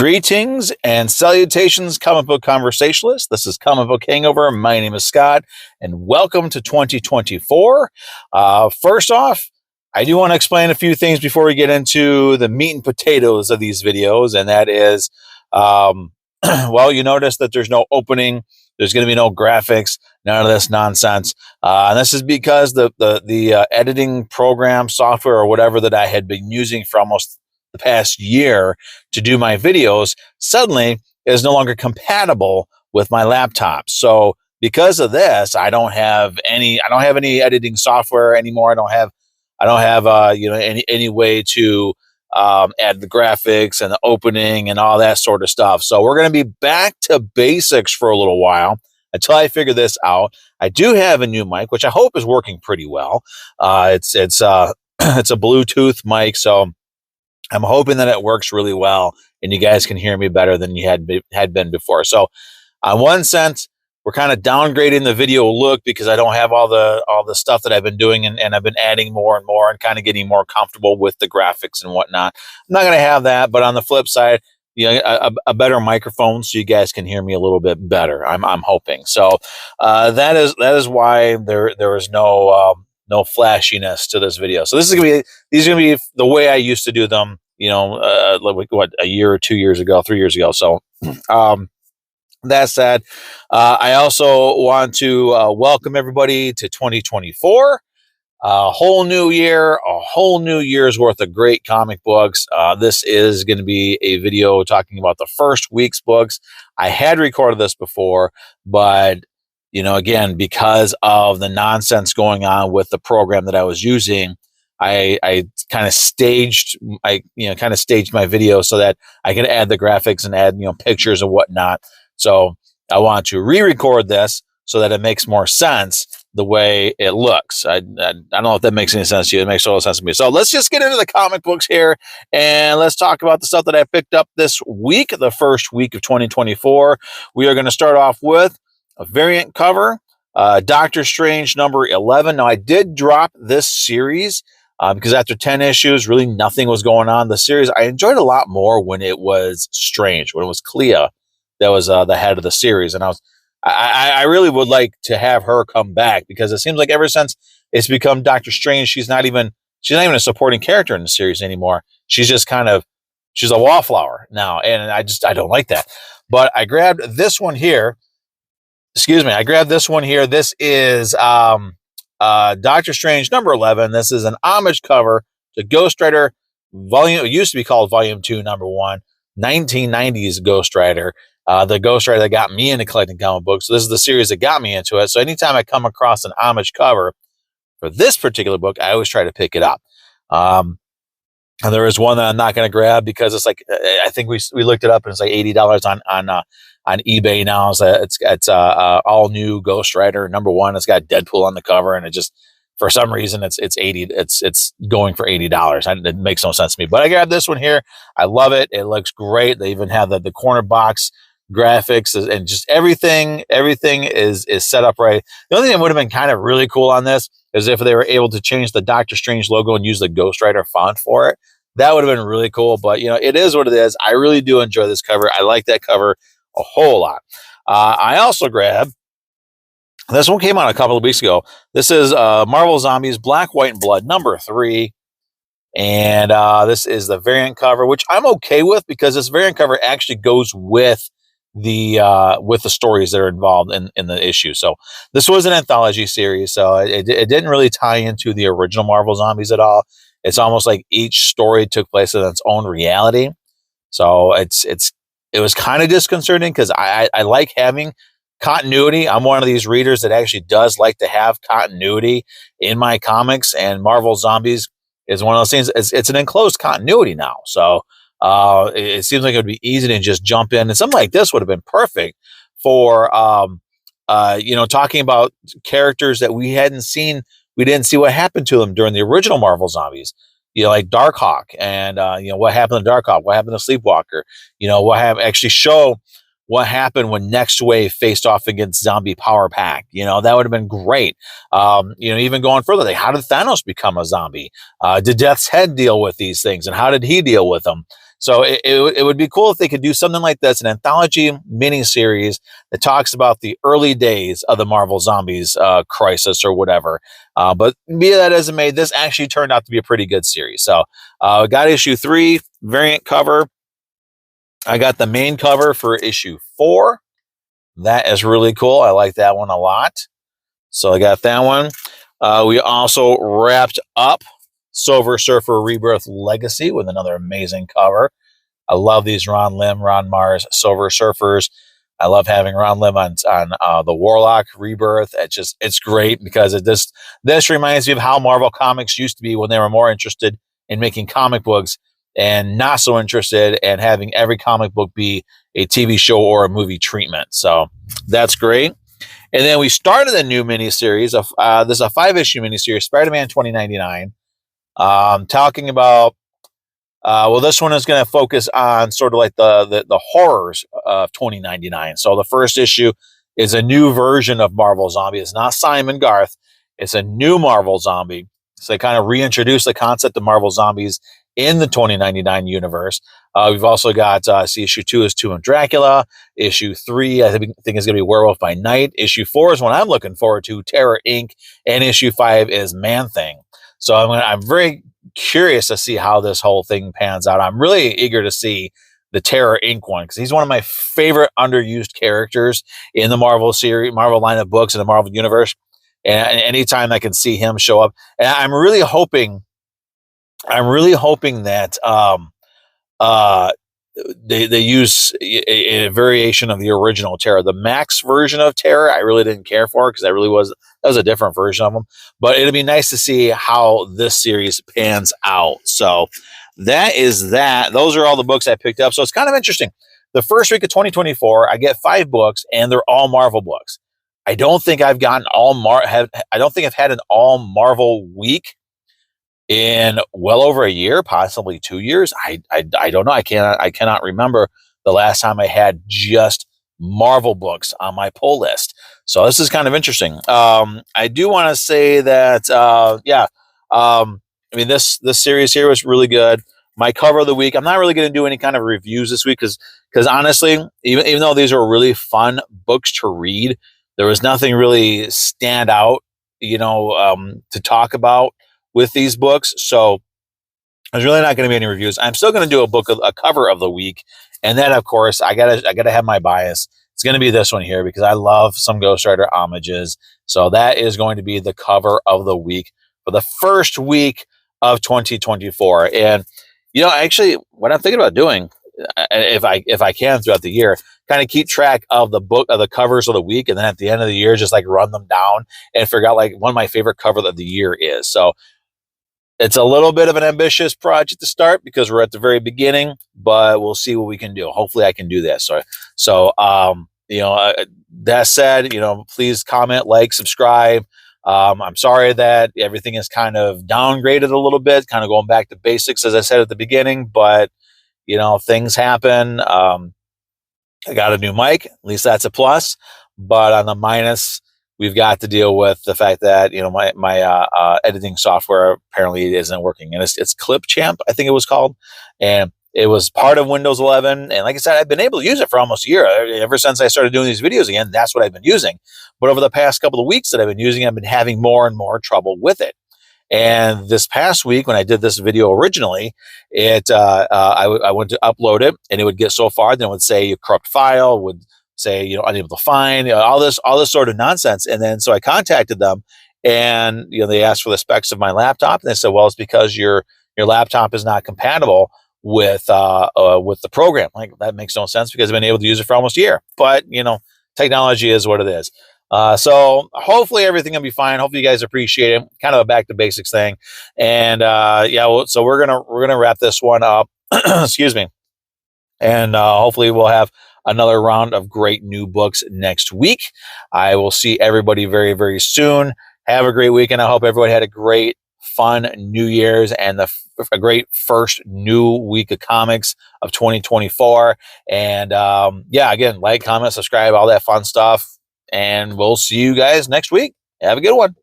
Greetings and salutations, comic book conversationalists. This is Comic Book Hangover. My name is Scott, and welcome to 2024. First off, I do want to explain a few things before we get into the meat and potatoes of these videos, and that is, well, you notice that there's no opening, there's going to be no graphics, none of this nonsense, and this is because the editing program, software, or whatever that I had been using for almost the past year to do my videos suddenly is no longer compatible with my laptop. So because of this, I don't have any editing software anymore. I don't have any way to add the graphics and the opening and all that sort of stuff. So we're going to be back to basics for a little while until I figure this out. I do have a new mic, which I hope is working pretty well. It's a Bluetooth mic, so I'm hoping that it works really well and you guys can hear me better than you had been before. So on one sense, we're kind of downgrading the video look because I don't have all the stuff that I've been doing, and I've been adding more and more and kind of getting more comfortable with the graphics and whatnot. I'm not going to have that, but on the flip side, a better microphone so you guys can hear me a little bit better. I'm hoping. So that is why there is no flashiness to this video. So these are gonna be the way I used to do them, a year or 2 years ago, 3 years ago. So that said, I also want to welcome everybody to 2024. A whole new year, a whole new year's worth of great comic books. This is going to be a video talking about the first week's books. I had recorded this before, but again, because of the nonsense going on with the program that I was using, I kind of staged my video so that I could add the graphics and add pictures and whatnot. So I want to re-record this so that it makes more sense the way it looks. I don't know if that makes any sense to you. It makes total sense to me. So let's just get into the comic books here, and let's talk about the stuff that I picked up this week, the first week of 2024. We are going to start off with a variant cover, Doctor Strange number 11. Now, I did drop this series because after 10 issues, really nothing was going on. The series I enjoyed a lot more when it was Strange, when it was Clea that was the head of the series, and I really would like to have her come back because it seems like ever since it's become Doctor Strange, she's not even a supporting character in the series anymore. She's just she's a wallflower now, and I don't like that. But I grabbed this one here. I grabbed this one here. This is Doctor Strange number 11. This is an homage cover to Ghost Rider volume. It used to be called Volume 2, number 1, 1990s Ghost Rider. The Ghost Rider that got me into collecting comic books. So this is the series that got me into it. So anytime I come across an homage cover for this particular book, I always try to pick it up. And there is one that I'm not going to grab because it's like, I think we looked it up and it's like $80 on eBay now. So it's all new Ghost Rider number 1. It's got Deadpool on the cover, and it just, for some reason, it's going for $80. It makes no sense to me. But I grabbed this one here. I love it. It looks great. They even have the corner box graphics and just everything is set up right. The only thing that would have been kind of really cool on this is if they were able to change the Doctor Strange logo and use the Ghost Rider font for it. That would have been really cool, but it is what it is. I really do enjoy this cover. I like that cover a whole lot. I also grabbed, this one came out a couple of weeks ago. This is Marvel Zombies Black, White, and Blood number 3. And this is the variant cover, which I'm okay with because this variant cover actually goes with the stories that are involved in the issue. So this was an anthology series, so it didn't really tie into the original Marvel Zombies at all. It's almost like each story took place in its own reality. So it was kind of disconcerting because I like having continuity. I'm one of these readers that actually does like to have continuity in my comics, and Marvel Zombies is one of those things. It's an enclosed continuity now. So it seems like it would be easy to just jump in, and something like this would have been perfect for talking about characters that we hadn't seen. We didn't see what happened to them during the original Marvel Zombies. Like Darkhawk, and what happened to Darkhawk, what happened to Sleepwalker, actually show what happened when Next Wave faced off against Zombie Power Pack. That would have been great. Even going further, like, how did Thanos become a zombie? Did Death's Head deal with these things, and how did he deal with them? So it would be cool if they could do something like this, an anthology miniseries that talks about the early days of the Marvel Zombies crisis or whatever. But be that as it may, this actually turned out to be a pretty good series. So we got issue 3, variant cover. I got the main cover for issue 4. That is really cool. I like that one a lot. So I got that one. We also wrapped up Silver Surfer Rebirth Legacy with another amazing cover. I love these Ron Lim, Ron Mars Silver Surfers. I love having Ron Lim on the Warlock Rebirth. It's great because this reminds me of how Marvel Comics used to be when they were more interested in making comic books and not so interested in having every comic book be a TV show or a movie treatment. So that's great. And then we started a new miniseries. This is a 5-issue miniseries, Spider-Man 2099, talking about, this one is going to focus on sort of like the horrors of 2099. So the first issue is a new version of Marvel Zombie. It's not Simon Garth. It's a new Marvel Zombie. So they kind of reintroduce the concept of Marvel Zombies in the 2099 universe. We've also got, issue 2 is Tomb of Dracula. Issue 3, I think is going to be Werewolf by Night. Issue 4 is one I'm looking forward to, Terror Inc. And issue 5 is Man-Thing. So I'm very curious to see how this whole thing pans out. I'm really eager to see the Terror Inc. one because he's one of my favorite underused characters in the Marvel series, Marvel line of books in the Marvel universe. And anytime I can see him show up, and I'm really hoping that they use a variation of the original Terror. The Max version of Terror, I really didn't care for because that was a different version of them. But it'd be nice to see how this series pans out. So that is that. Those are all the books I picked up. So it's kind of interesting. The first week of 2024, I get 5 books, and they're all Marvel books. I don't think I've gotten I don't think I've had an all Marvel week in well over a year, possibly 2 years. I don't know. I cannot remember the last time I had just Marvel books on my pull list. So this is kind of interesting. I do want to say that, this series here was really good. My cover of the week, I'm not really going to do any kind of reviews this week because honestly, even though these are really fun books to read, there was nothing really stand out, to talk about with these books. So there's really not going to be any reviews. I'm still going to do a cover of the week. And then of course I gotta have my bias. It's going to be this one here because I love some Ghost Rider homages. So that is going to be the cover of the week for the first week of 2024. And, actually what I'm thinking about doing, if I can throughout the year, kind of keep track of the covers of the week. And then at the end of the year, just like run them down and figure out like one of my favorite covers of the year is. So it's a little bit of an ambitious project to start because we're at the very beginning, but we'll see what we can do. Hopefully I can do that. So that said, please comment, like, subscribe. I'm sorry that everything is kind of downgraded a little bit, kind of going back to basics, as I said at the beginning, but things happen. I got a new mic, at least that's a plus, but on the minus, we've got to deal with the fact that, my editing software apparently isn't working, and it's Clipchamp, I think it was called. And it was part of Windows 11. And like I said, I've been able to use it for almost a year. Ever since I started doing these videos again, that's what I've been using. But over the past couple of weeks that I've been using, I've been having more and more trouble with it. And this past week, when I did this video originally, I went to upload it, and it would get so far, then it would say corrupt file, would say unable to find, all this sort of nonsense. And then so I contacted them, and they asked for the specs of my laptop, and they said, well, it's because your laptop is not compatible with the program. Like, that makes no sense because I've been able to use it for almost a year. But technology is what it is. So hopefully everything will be fine. Hopefully you guys appreciate it. Kind of a back to basics thing. And so we're gonna wrap this one up. Excuse me. And hopefully we'll have another round of great new books next week. I will see everybody very, very soon. Have a great weekend. I hope everybody had a great, fun New Year's and a great first new week of comics of 2024. And again, like, comment, subscribe, all that fun stuff. And we'll see you guys next week. Have a good one.